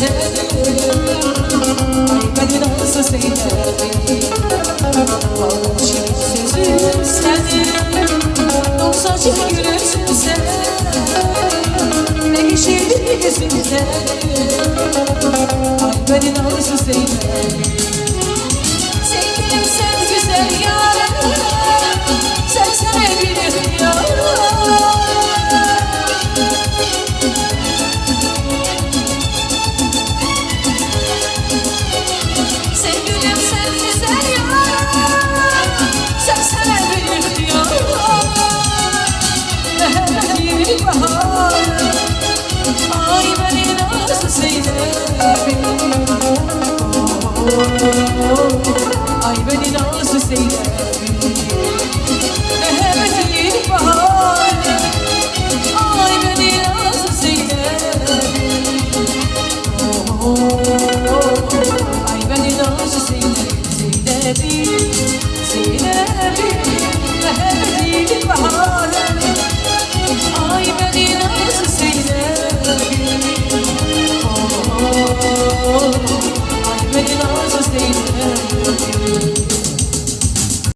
Ay beni nasıl sevdin, almışım sözüm senin. Doksancık gülürsün sen, ne yeşildi gözümden. Ay beni nasıl sevdin, sevgilim sen güzel yâre.